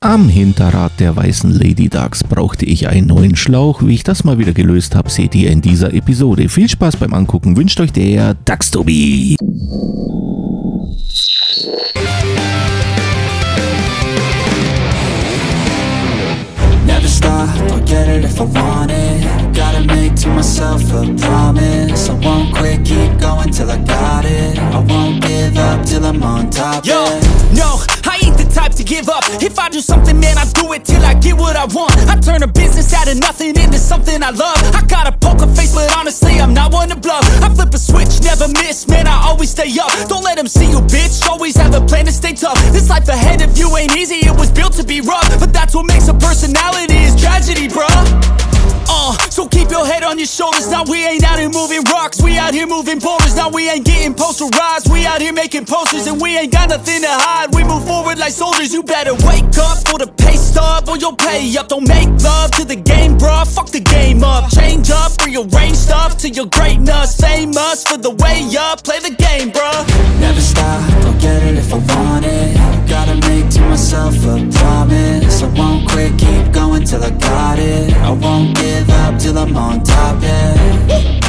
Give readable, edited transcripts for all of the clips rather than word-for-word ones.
Am Hinterrad der weißen Lady Dax brauchte ich einen neuen Schlauch. Wie ich das mal wieder gelöst habe, seht ihr in dieser Episode. Viel Spaß beim Angucken, wünscht euch der Dax-Tobi. Never stop, I'll get it if I want it. Gotta make to myself a promise. I won't quit, keep going till I got it. I won't give up till I'm on top. Yo, no, I ain't the type to give up. If I do something, man, I do it till I get what I want. I turn a business out of nothing into something I love. I got a poker face, but honestly, I'm not one to bluff. I flip a switch, never miss, man, I always stay up. Don't let them see you, bitch, always have a plan to stay tough. This life ahead of you ain't easy, it was built to be rough. But that's what makes a personality, is tragedy, bruh. So keep your head on your shoulders. Now we ain't out here moving rocks, we out here moving boulders. Now we ain't getting posterized, we out here making posters. And we ain't got nothing to hide, we move forward like soldiers. You better wake up for the pay stub, or you'll pay up. Don't make love to the game, bruh, fuck the game up. Change up, rearrange stuff to your greatness. Famous for the way up, play the game, bruh. Never stop, I'll get it if I want it. Gotta make to myself a promise. I won't quit, keep going till I got it. I won't give up till I'm on top, yeah.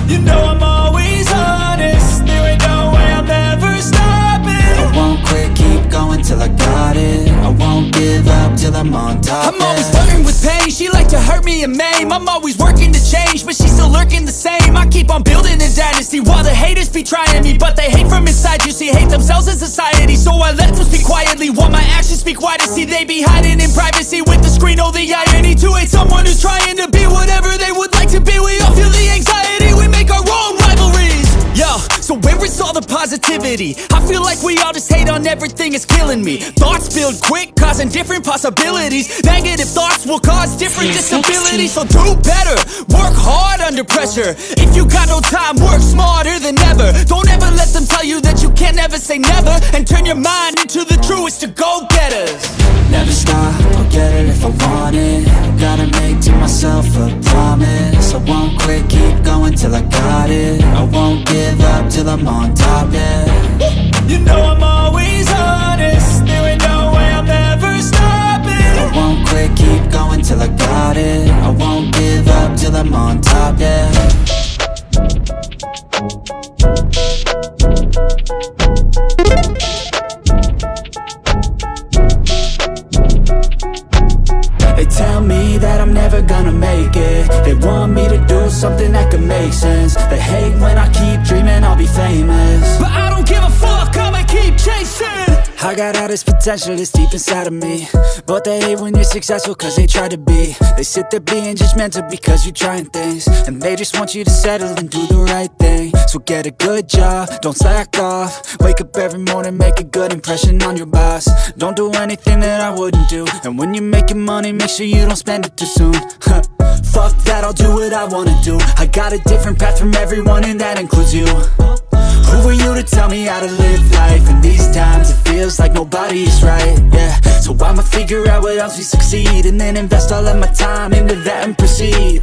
You know I'm always honest, there ain't no way I'm ever stopping. I won't quit, keep going till I got it. I won't give up till I'm on top, I'm always flirting with pain, she like to hurt me and maim. I'm always working to change, but she's still lurking the same. I keep on building a dynasty while the haters be trying me. But they hate from inside, you see, hate themselves in society. So I let them speak quietly while my actions speak wider. See, they be hiding in privacy with the screen. Oh, the irony to hate someone who's trying to be whatever they would like to be. We all feel the anxiety, we make our own rivalries. Yo, so where is all the positivity? I feel like we all just hate on everything, it's killing me. Thoughts build quick, causing different possibilities. Negative thoughts will cause different disabilities. So do better, work hard under pressure. If you got no time, work smarter than ever. Don't ever let them tell you that you can't never say never. And turn your mind into the truest to go-getters. Never stop, I'll get it if I want it. Gotta make to myself a promise. I won't quit, keep going till I got it. I won't give up till I'm on top, yeah. You know I'm always honest, there ain't no way I'm ever stopping. I won't quit, keep going till I got it. I won't give up till I'm on top, yeah. They tell me that I'm never gonna make it. They want me to do something that could make sense. They hate when I keep dreaming I'll be famous, but I don't give a fuck, I'ma keep chasing. I got all this potential that's deep inside of me, but they hate when you're successful cause they try to be. They sit there being judgmental because you're trying things, and they just want you to settle and do the right thing. So get a good job, don't slack off. Wake up every morning, make a good impression on your boss. Don't do anything that I wouldn't do. And when you're making money, make sure you don't spend it too soon. Fuck that, I'll do what I wanna do. I got a different path from everyone and that includes you. Who are you to tell me how to live life? In these times it feels like nobody is right, yeah. So I'ma figure out what else we succeed, and then invest all of my time into that and proceed.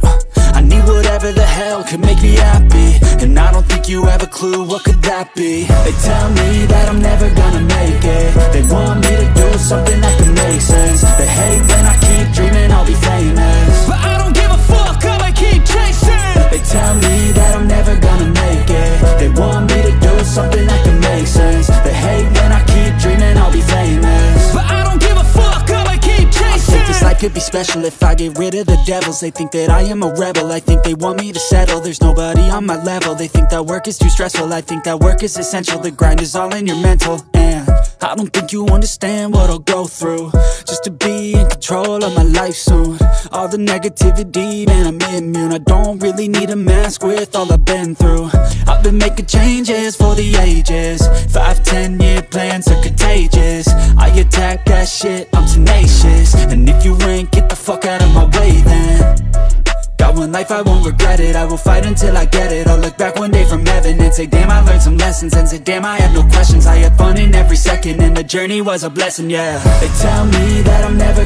I need whatever the hell could make me happy, and I don't think you have a clue what could that be. They tell me that I'm never gonna make it. They want me to do something that can make sense. They hate when I keep dreaming I'll be famous, but I don't give a fuck, I'ma keep chasing. They tell me that I'm never gonna make it. They want me to do something that can make sense. They hate when I keep dreaming I'll be famous, but I don't give a fuck, I'ma keep chasing. I think this life could be special if I get rid of the devils. They think that I am a rebel, I think they want me to settle. There's nobody on my level, they think that work is too stressful. I think that work is essential, the grind is all in your mental. And I don't think you understand what I'll go through just to be in control of my life soon. All the negativity, man, I'm immune. I don't really need a mask with all I've been through. I've been making changes for the ages. 5-10 year plans are contagious. I attack that shit, I'm tenacious. And if you ain't, get the fuck out of my way then. Got one life, I won't regret it. I will fight until I get it. I'll look back one day from heaven and say, damn, I learned some lessons. And say, damn, I had no questions. I had fun in every second, and the journey was a blessing, yeah. They tell me that I'm never